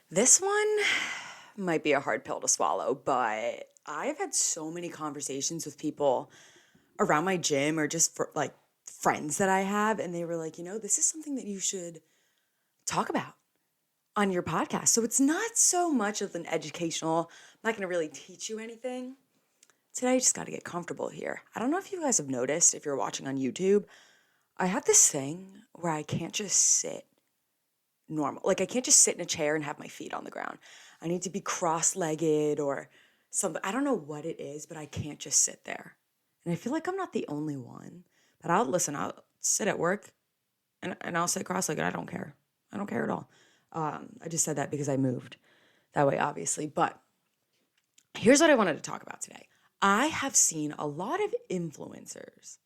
This one might be a hard pill to swallow, but I've had so many conversations with people around my gym or just for like friends that I have, and they were like, this is something that you should talk about on your podcast. So it's not so much of an educational, I'm not going to really teach you anything. Today, I just got to get comfortable here. I don't know if you guys have noticed, if you're watching on YouTube, I have this thing where I can't just sit normal. Like I can't just sit in a chair and have my feet on the ground. I need to be cross-legged or something. I don't know what it is, but I can't just sit there. And I feel like I'm not the only one. But I'll sit at work and I'll sit cross-legged. I don't care. I don't care at all. I just said that because I moved that way, obviously. But here's what I wanted to talk about today. I have seen a lot of influencers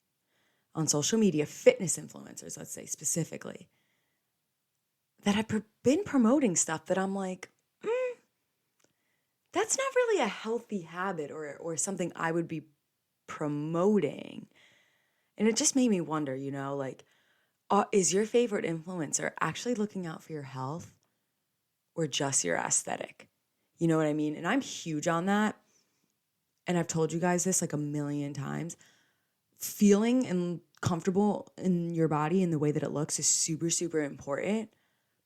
on social media, fitness influencers, let's say specifically, that have been promoting stuff that I'm like, that's not really a healthy habit or something I would be promoting. And it just made me wonder, is your favorite influencer actually looking out for your health or just your aesthetic? You know what I mean? And I'm huge on that. And I've told you guys this like a million times. Feeling and comfortable in your body and the way that it looks is super, super important.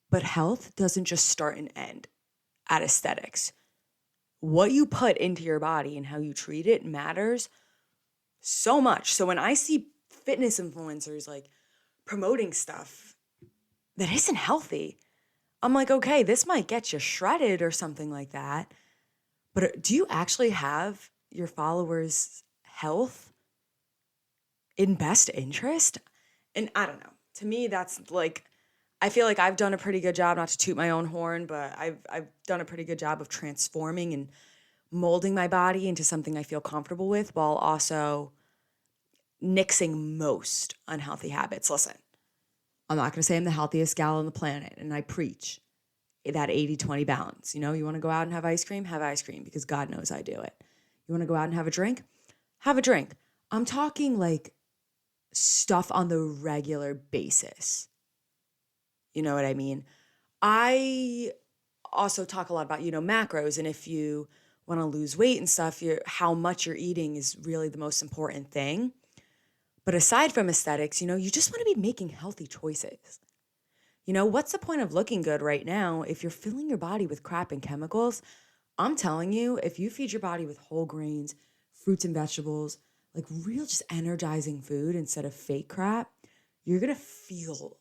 But health doesn't just start and end at aesthetics. What you put into your body and how you treat it matters so much. So when I see fitness influencers like promoting stuff that isn't healthy, I'm like, okay, this might get you shredded or something like that. But do you actually have your followers' health in best interest? And I don't know. To me, that's like, I feel like I've done a pretty good job, not to toot my own horn, but I've done a pretty good job of transforming and molding my body into something I feel comfortable with while also nixing most unhealthy habits. Listen, I'm not going to say I'm the healthiest gal on the planet, and I preach that 80-20 balance. You want to go out and have ice cream? Have ice cream because God knows I do it. You want to go out and have a drink? Have a drink. I'm talking like stuff on the regular basis. You know what I mean? I also talk a lot about, macros, and if you want to lose weight and stuff, how much you're eating is really the most important thing. But aside from aesthetics, you just want to be making healthy choices. What's the point of looking good right now if you're filling your body with crap and chemicals? I'm telling you, if you feed your body with whole grains, fruits and vegetables, like real just energizing food instead of fake crap, you're going to feel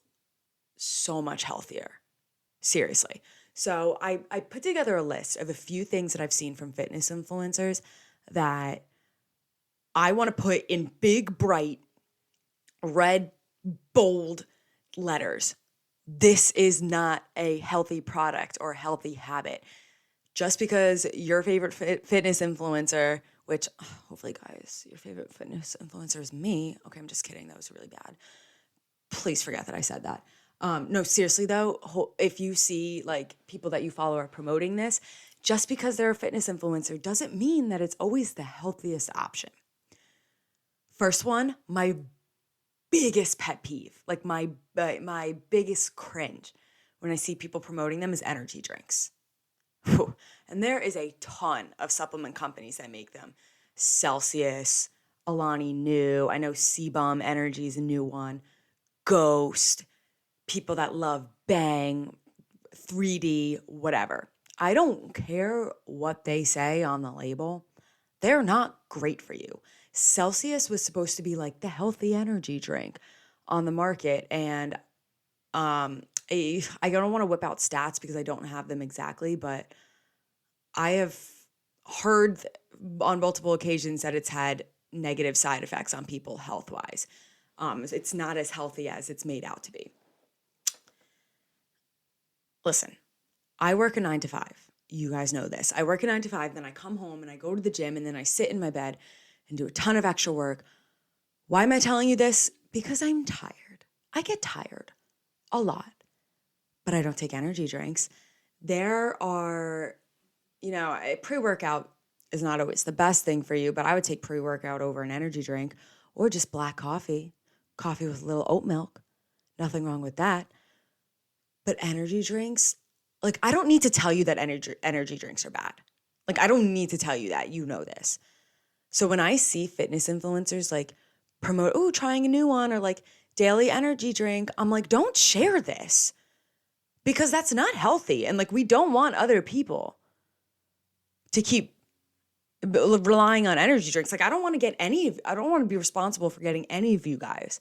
so much healthier. Seriously. So I put together a list of a few things that I've seen from fitness influencers that I want to put in big, bright, red, bold letters. This is not a healthy product or healthy habit. Just because your favorite fitness influencer, which hopefully, guys, your favorite fitness influencer is me. Okay, I'm just kidding. That was really bad. Please forget that I said that. No, seriously though, if you see like people that you follow are promoting this, just because they're a fitness influencer doesn't mean that it's always the healthiest option. First one, my biggest pet peeve, like my biggest cringe when I see people promoting them is energy drinks. Whew. And there is a ton of supplement companies that make them. Celsius, Alani Nu, I know CBum Energy is a new one. Ghost, people that love Bang, 3D, whatever. I don't care what they say on the label. They're not great for you. Celsius was supposed to be like the healthy energy drink on the market. And I don't want to whip out stats because I don't have them exactly, but I have heard on multiple occasions that it's had negative side effects on people health wise. It's not as healthy as it's made out to be. Listen, I work a 9 to 5. You guys know this. I work a 9 to 5, then I come home and I go to the gym and then I sit in my bed and do a ton of extra work. Why am I telling you this? Because I'm tired. I get tired a lot, but I don't take energy drinks. There are, a pre-workout is not always the best thing for you, but I would take pre-workout over an energy drink or just black coffee, coffee with a little oat milk. Nothing wrong with that. But energy drinks, like, I don't need to tell you that energy drinks are bad. Like, I don't need to tell you that. You know this. So when I see fitness influencers like promote, oh, trying a new one or like daily energy drink, I'm like, don't share this because that's not healthy. And like, we don't want other people to keep relying on energy drinks. Like, I don't want to be responsible for getting any of you guys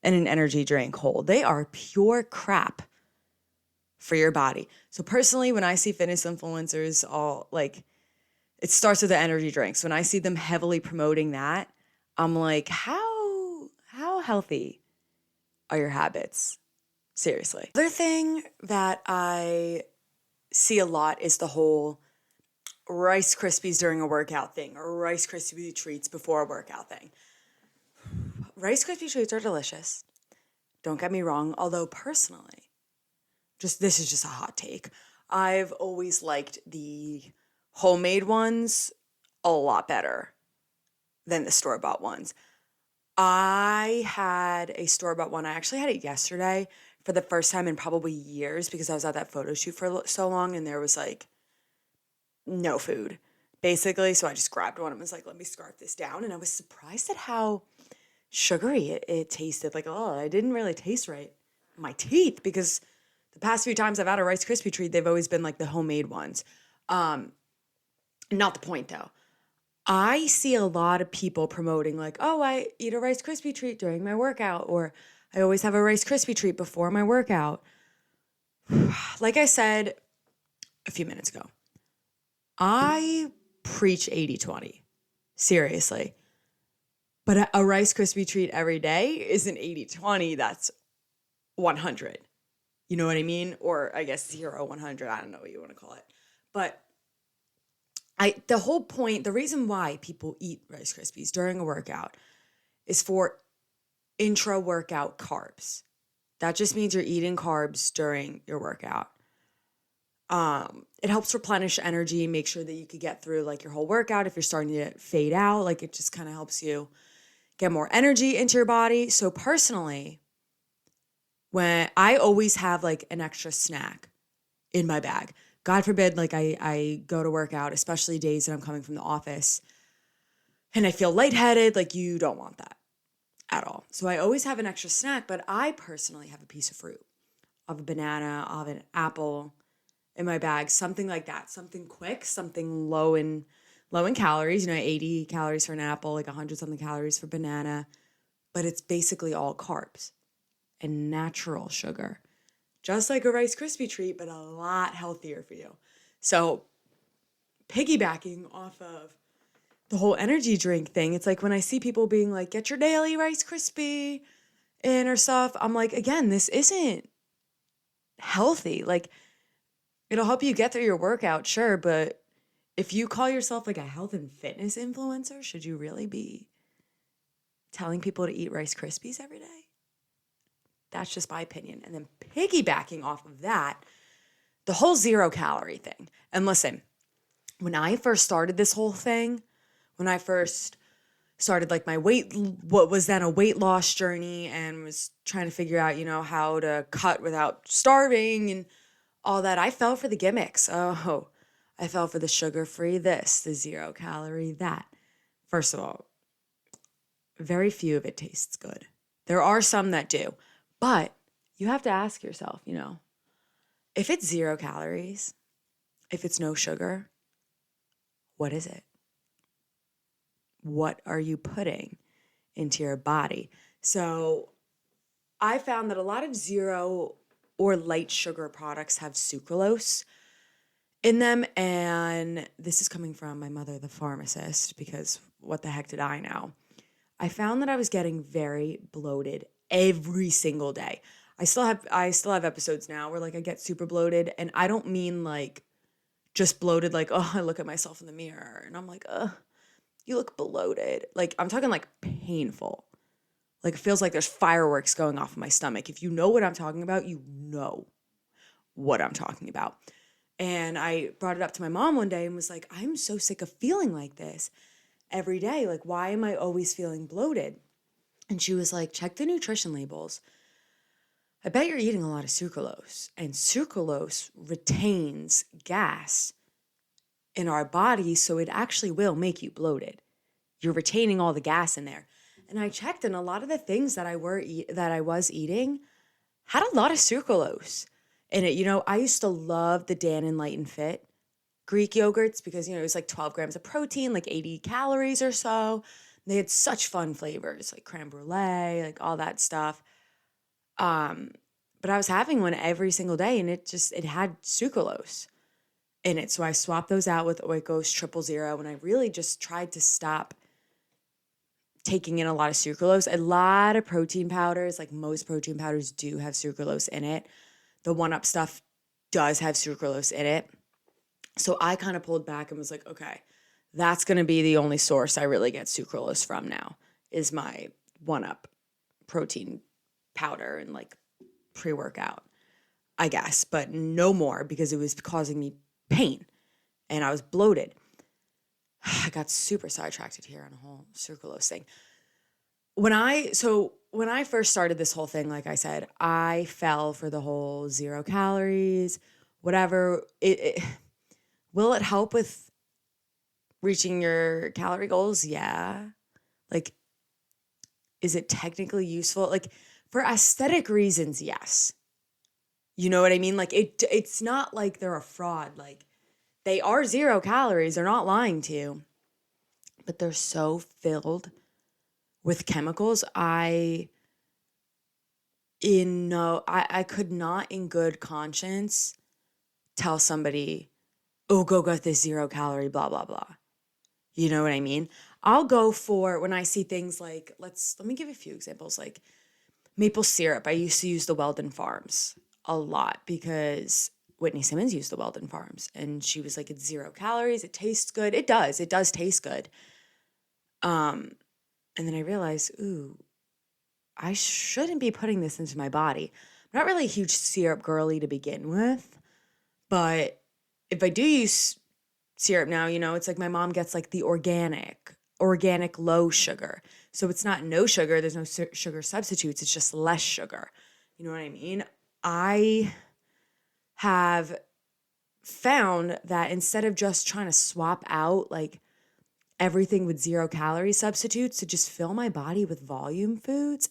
in an energy drink hole. They are pure crap for your body. So personally, when I see fitness influencers, all like, it starts with the energy drinks. When I see them heavily promoting that, I'm like, how healthy are your habits? Seriously. Other thing that I see a lot is the whole Rice Krispies during a workout thing or Rice Krispie treats before a workout thing. Rice Krispie treats are delicious. Don't get me wrong. Although personally, this is just a hot take. I've always liked the homemade ones a lot better than the store-bought ones. I had a store-bought one. I actually had it yesterday for the first time in probably years because I was at that photo shoot for so long and there was like no food basically. So I just grabbed one and was like, let me scarf this down. And I was surprised at how sugary it tasted. Like, oh, it didn't really taste right in my teeth because the past few times I've had a Rice Krispie treat, they've always been like the homemade ones. Not the point though. I see a lot of people promoting like, oh, I eat a Rice Krispie treat during my workout, or I always have a Rice Krispie treat before my workout. Like I said a few minutes ago, I preach 80-20. Seriously. But a Rice Krispie treat every day isn't 80-20, that's 100. You know what I mean? Or I guess 0-100, I don't know what you want to call it. But the whole point, the reason why people eat Rice Krispies during a workout is for intra-workout carbs. That just means you're eating carbs during your workout. It helps replenish energy, make sure that you could get through like your whole workout. If you're starting to fade out, like it just kind of helps you get more energy into your body. So personally, when I always have like an extra snack in my bag. God forbid, like I go to work out, especially days that I'm coming from the office and I feel lightheaded, like you don't want that at all. So I always have an extra snack, but I personally have a piece of fruit, of a banana, of an apple in my bag, something like that, something quick, something low in calories, 80 calories for an apple, like 100 something calories for banana, but it's basically all carbs and natural sugar. Just like a Rice Krispie treat, but a lot healthier for you. So piggybacking off of the whole energy drink thing, it's like when I see people being like, get your daily Rice Krispie in or stuff, I'm like, again, this isn't healthy. Like, it'll help you get through your workout, sure, but if you call yourself like a health and fitness influencer, should you really be telling people to eat Rice Krispies every day? That's just my opinion. And then piggybacking off of that, the whole 0-calorie thing. And listen, when I first started this whole thing, when I first started like what was then a weight loss journey and was trying to figure out, how to cut without starving and all that, I fell for the gimmicks. Oh, I fell for the sugar-free this, the 0-calorie that. First of all, very few of it tastes good. There are some that do. But you have to ask yourself, if it's 0 calories, if it's no sugar, what is it? What are you putting into your body? So I found that a lot of 0 or light sugar products have sucralose in them. And this is coming from my mother, the pharmacist, because what the heck did I know? I found that I was getting very bloated every single day. I still have episodes now where like I get super bloated, and I don't mean like just bloated like, oh, I look at myself in the mirror and I'm like, you look bloated. Like I'm talking like painful. Like it feels like there's fireworks going off in my stomach. If you know what I'm talking about, you know what I'm talking about. And I brought it up to my mom one day and was like, I'm so sick of feeling like this every day. Like, why am I always feeling bloated? And she was like, check the nutrition labels I bet you're eating a lot of sucralose, and sucralose retains gas in our body, so it actually will make you bloated. You're retaining all the gas in there. And I checked, and a lot of the things that I was eating had a lot of sucralose in it. I used to love the Dannon Light and Fit Greek yogurts because, it was like 12 grams of protein, like 80 calories or so. They had such fun flavors, like creme brulee, like all that stuff. But I was having one every single day, and it had sucralose in it. So I swapped those out with Oikos Triple Zero, and I really just tried to stop taking in a lot of sucralose. A lot of protein powders, like most protein powders, do have sucralose in it. The 1UP stuff does have sucralose in it. So I kind of pulled back and was like, okay, that's going to be the only source I really get sucralose from now is my 1UP protein powder and like pre-workout, I guess, but no more because it was causing me pain and I was bloated. I got super sidetracked here on a whole sucralose thing. When I first started this whole thing, like I said, I fell for the whole 0 calories, whatever. Will it help with reaching your calorie goals? Yeah. Like, is it technically useful? Like, for aesthetic reasons, yes. You know what I mean? Like, it's not like they're a fraud. Like, they are 0 calories. They're not lying to you. But they're so filled with chemicals. I could not in good conscience tell somebody, oh, go get this 0 calorie, blah, blah, blah. You know what I mean? I'll go for when I see things like, let me give a few examples, like maple syrup. I used to use the Weldon Farms a lot because Whitney Simmons used the Weldon Farms and she was like, it's 0 calories. It tastes good. It does taste good. And then I realized, ooh, I shouldn't be putting this into my body. I'm not really a huge syrup girly to begin with, but if I do use syrup now, it's like my mom gets like the organic low sugar. So it's not no sugar. There's no sugar substitutes. It's just less sugar. You know what I mean? I have found that instead of just trying to swap out like everything with 0 calorie substitutes to just fill my body with volume foods.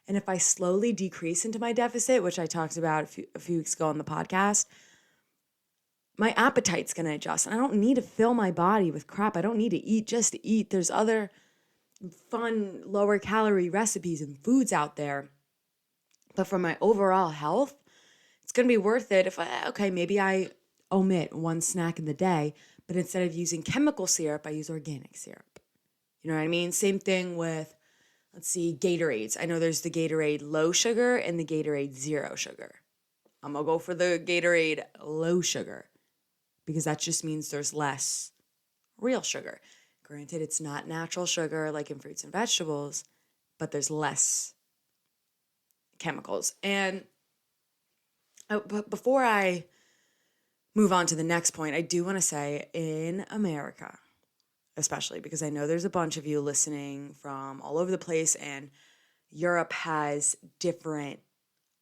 And if I slowly decrease into my deficit, which I talked about a few weeks ago on the podcast, my appetite's going to adjust. And I don't need to fill my body with crap. I don't need to eat just to eat. There's other fun, lower calorie recipes and foods out there. But for my overall health, it's going to be worth it if maybe I omit one snack in the day, but instead of using chemical syrup, I use organic syrup. You know what I mean? Same thing with, let's see, Gatorades. I know there's the Gatorade low sugar and the Gatorade 0 sugar. I'm going to go for the Gatorade low sugar because that just means there's less real sugar. Granted, it's not natural sugar like in fruits and vegetables, but there's less chemicals. And but before I move on to the next point, I do want to say in America, especially because I know there's a bunch of you listening from all over the place and Europe has different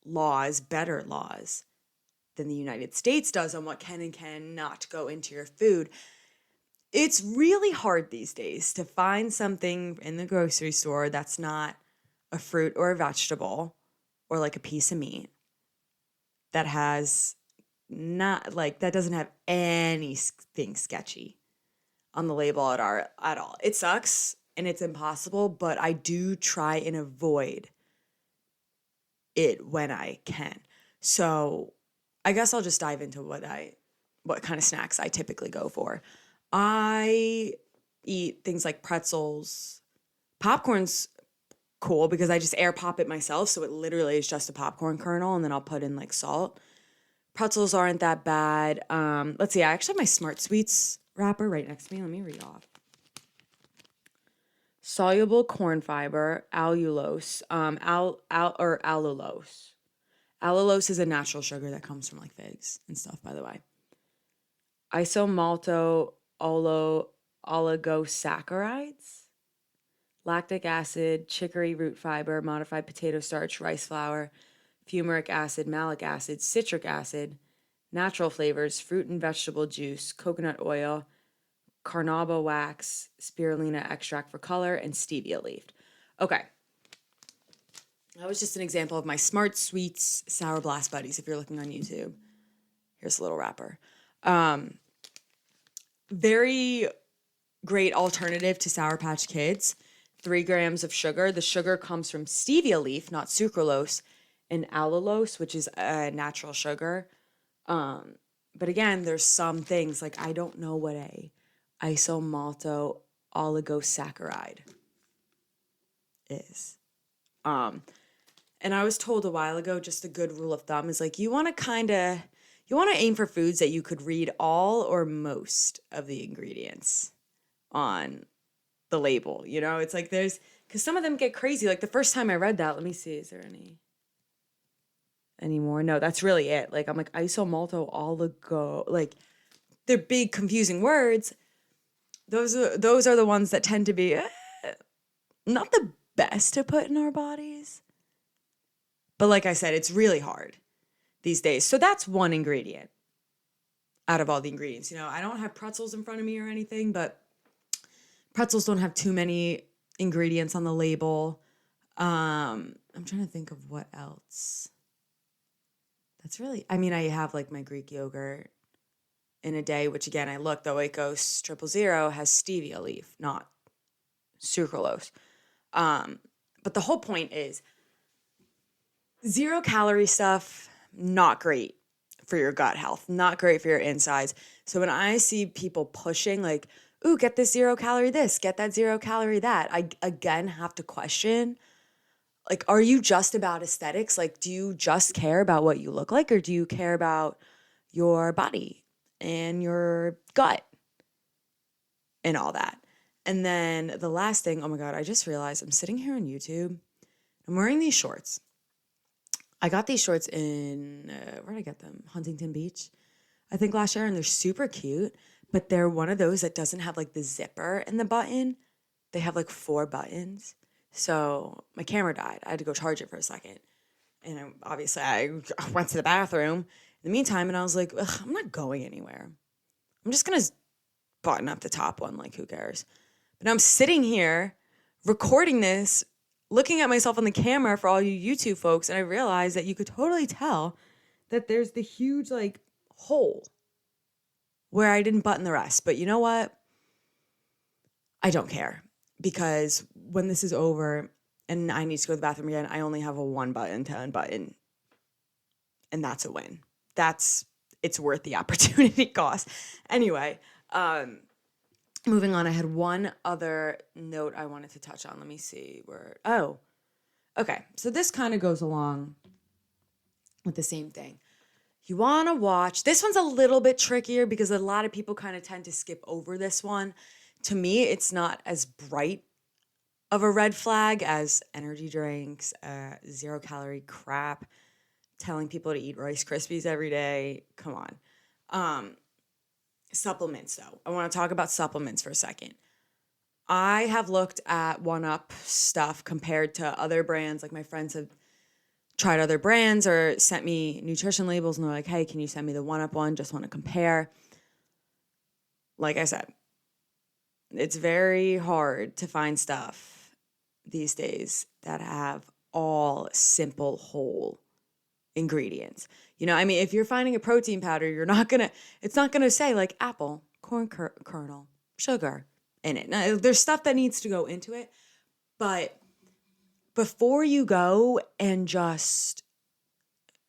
laws, better laws than the United States does on what can and cannot go into your food. It's really hard these days to find something in the grocery store that's not a fruit or a vegetable or like a piece of meat that has not like that doesn't have anything sketchy on the label at all. It sucks and it's impossible, but I do try and avoid it when I can. So I guess I'll just dive into what kind of snacks I typically go for. I eat things like pretzels. Popcorn's cool because I just air pop it myself, so it literally is just a popcorn kernel, and then I'll put in like salt. Pretzels aren't that bad. Let's see, I actually have my Smart Sweets wrapper right next to me. Let me read off. Soluble corn fiber, allulose, allulose. Allulose is a natural sugar that comes from like figs and stuff, by the way. Isomalto oligosaccharides, lactic acid, chicory root fiber, modified potato starch, rice flour, fumaric acid, malic acid, citric acid, natural flavors, fruit and vegetable juice, coconut oil, carnauba wax, spirulina extract for color, and stevia leaf. Okay. That was just an example of my Smart Sweets Sour Blast Buddies if you're looking on YouTube. Here's a little wrapper. Very great alternative to Sour Patch Kids. 3 grams of sugar. The sugar comes from stevia leaf, not sucralose, and allulose, which is a natural sugar. But again, there's some things like I don't know what a isomalto oligosaccharide is. And I was told a while ago, just a good rule of thumb is like you want to aim for foods that you could read all or most of the ingredients on the label. You know, it's like because some of them get crazy. Like the first time I read that, let me see, is there any more? No, that's really it. Like I'm like isomalto oligo, like they're big confusing words. Those are the ones that tend to be not the best to put in our bodies. But like I said, it's really hard these days. So that's one ingredient out of all the ingredients. You know, I don't have pretzels in front of me or anything, but pretzels don't have too many ingredients on the label. I'm trying to think of what else. That's really, I mean, I have like my Greek yogurt in a day, which again, I looked, the Oikos 000 has stevia leaf, not sucralose. But the whole point is 0 calorie stuff, not great for your gut health, not great for your insides. So when I see people pushing like, ooh, get this 0 calorie this, get that 0 calorie that, I again have to question, like, are you just about aesthetics? Like, do you just care about what you look like, or do you care about your body and your gut and all that? And then the last thing, oh my God, I just realized I'm sitting here on YouTube. I'm wearing these shorts. I got these shorts in, where did I get them? Huntington Beach, I think last year. And they're super cute, but they're one of those that doesn't have like the zipper in the button. They have like 4 buttons. So my camera died. I had to go charge it for a second. And obviously I went to the bathroom in the meantime, and I was like, I'm not going anywhere. I'm just going to button up the top one. Like, who cares? But I'm sitting here recording this, looking at myself on the camera for all you YouTube folks, and I realized that you could totally tell that there's the huge like hole where I didn't button the rest. But you know what? I don't care, because when this is over and I need to go to the bathroom again, I only have a 1 button to unbutton, and that's a win. It's worth the opportunity cost. Anyway, moving on, I had one other note I wanted to touch on. Let me see where. Oh, okay. So this kind of goes along with the same thing. You want to watch. This one's a little bit trickier because a lot of people kind of tend to skip over this one. To me, it's not as bright of a red flag as energy drinks, 0 calorie crap, telling people to eat Rice Krispies every day. Come on. Supplements, though. I want to talk about supplements for a second. I have looked at 1UP stuff compared to other brands. Like, my friends have tried other brands or sent me nutrition labels, and they're like, hey, can you send me the 1UP one? Just want to compare. Like I said, it's very hard to find stuff these days that have all simple whole ingredients. You know, I mean, if you're finding a protein powder, it's not gonna say like apple, corn kernel, sugar in it. Now, there's stuff that needs to go into it, but before you go and just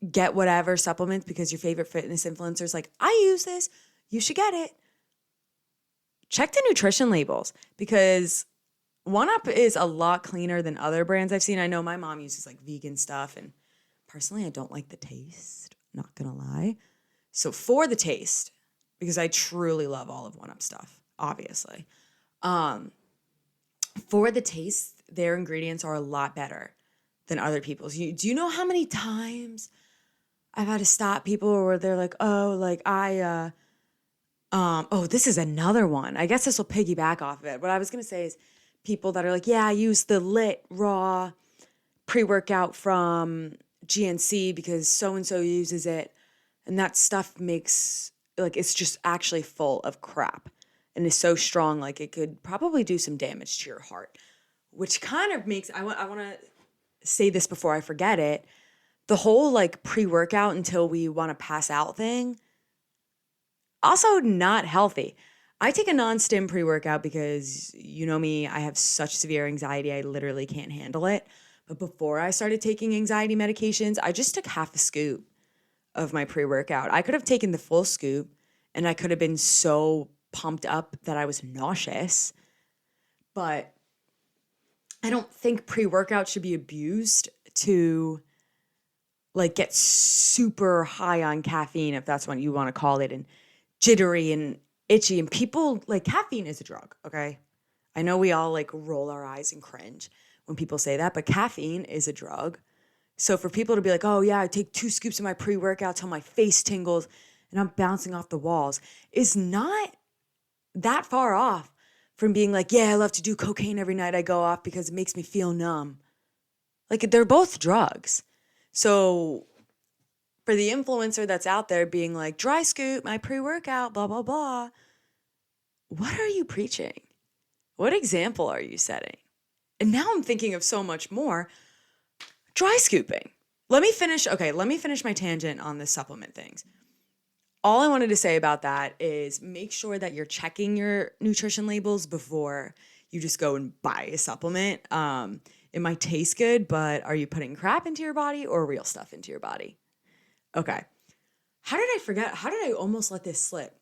get whatever supplements because your favorite fitness influencer's like, I use this, you should get it. Check the nutrition labels, because 1UP is a lot cleaner than other brands I've seen. I know my mom uses like vegan stuff, and personally, I don't like the taste, not gonna lie. So for the taste, because I truly love all of 1UP stuff, obviously. For the taste, their ingredients are a lot better than other people's. Do you know how many times I've had to stop people where they're like, oh, like this is another one. I guess this will piggyback off of it. What I was gonna say is people that are like, yeah, I use the Lit Raw pre-workout from GNC because so and so uses it, and that stuff makes like it's just actually full of crap and is so strong like it could probably do some damage to your heart, which kind of makes I want to say this before I forget it. The whole like pre-workout until we want to pass out thing, also not healthy. I take a non-stim pre-workout because you know me, I have such severe anxiety, I literally can't handle it. But before I started taking anxiety medications, I just took half a scoop of my pre-workout. I could have taken the full scoop and I could have been so pumped up that I was nauseous. But I don't think pre-workout should be abused to like get super high on caffeine, if that's what you want to call it, and jittery and itchy. And people like caffeine is a drug, okay? I know we all like roll our eyes and cringe when people say that, but caffeine is a drug. So for people to be like, oh yeah, I take 2 scoops of my pre-workout till my face tingles and I'm bouncing off the walls is not that far off from being like, yeah, I love to do cocaine every night I go off because it makes me feel numb. Like they're both drugs. So for the influencer that's out there being like, dry scoop, my pre-workout, blah, blah, blah, what are you preaching? What example are you setting? And now I'm thinking of so much more. Dry scooping. Let me finish my tangent on the supplement things. All I wanted to say about that is make sure that you're checking your nutrition labels before you just go and buy a supplement. It might taste good, but are you putting crap into your body or real stuff into your body? Okay. How did I forget? How did I almost let this slip?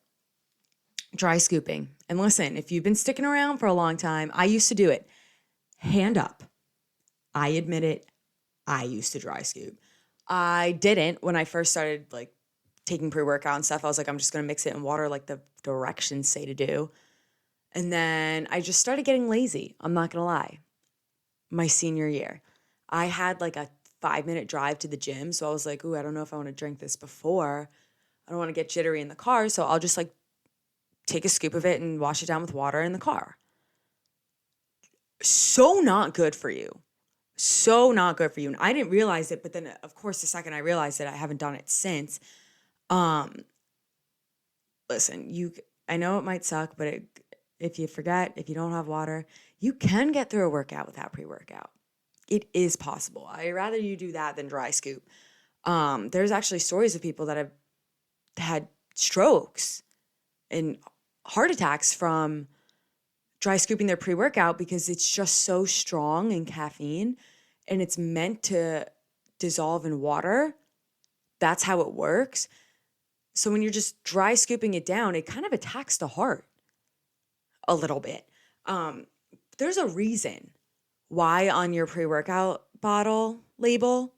Dry scooping. And listen, if you've been sticking around for a long time, I used to do it. Hand up. I admit it. I used to dry scoop. I didn't when I first started like taking pre-workout and stuff. I was like, I'm just going to mix it in water like the directions say to do. And then I just started getting lazy. I'm not going to lie. My senior year, I had like a 5-minute drive to the gym. So I was like, ooh, I don't know if I want to drink this before. I don't want to get jittery in the car. So I'll just like take a scoop of it and wash it down with water in the car. So not good for you. So not good for you. And I didn't realize it, but then of course the second I realized it, I haven't done it since. Listen, I know it might suck, but if you forget, if you don't have water, you can get through a workout without pre-workout. It is possible. I'd rather you do that than dry scoop. There's actually stories of people that have had strokes and heart attacks from dry scooping their pre-workout because it's just so strong in caffeine and it's meant to dissolve in water. That's how it works. So when you're just dry scooping it down, it kind of attacks the heart a little bit. There's a reason why on your pre-workout bottle label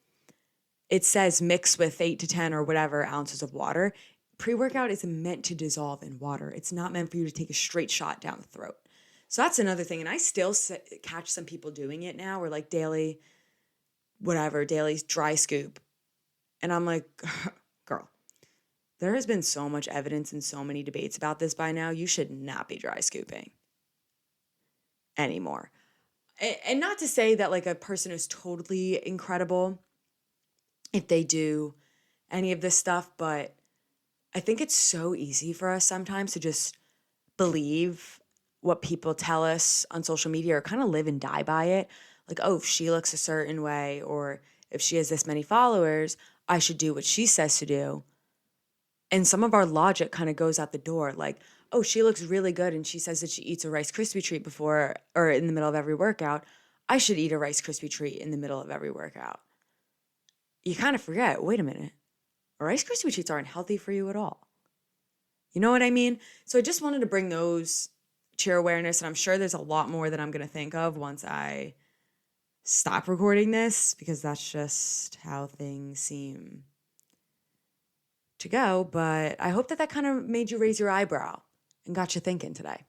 it says mix with 8 to 10 or whatever ounces of water. Pre-workout is meant to dissolve in water. It's not meant for you to take a straight shot down the throat. So that's another thing. And I still catch some people doing it now or like daily dry scoop. And I'm like, girl, there has been so much evidence and so many debates about this by now. You should not be dry scooping anymore. And not to say that like a person is totally incredible if they do any of this stuff, but I think it's so easy for us sometimes to just believe what people tell us on social media or kind of live and die by it. Like, oh, if she looks a certain way or if she has this many followers, I should do what she says to do. And some of our logic kind of goes out the door. Like, oh, she looks really good and she says that she eats a Rice Krispie treat before or in the middle of every workout. I should eat a Rice Krispie treat in the middle of every workout. You kind of forget, wait a minute, Rice Krispie treats aren't healthy for you at all. You know what I mean? So I just wanted to bring those to your awareness, and I'm sure there's a lot more that I'm going to think of once I stop recording this, because that's just how things seem to go. But I hope that kind of made you raise your eyebrow and got you thinking today.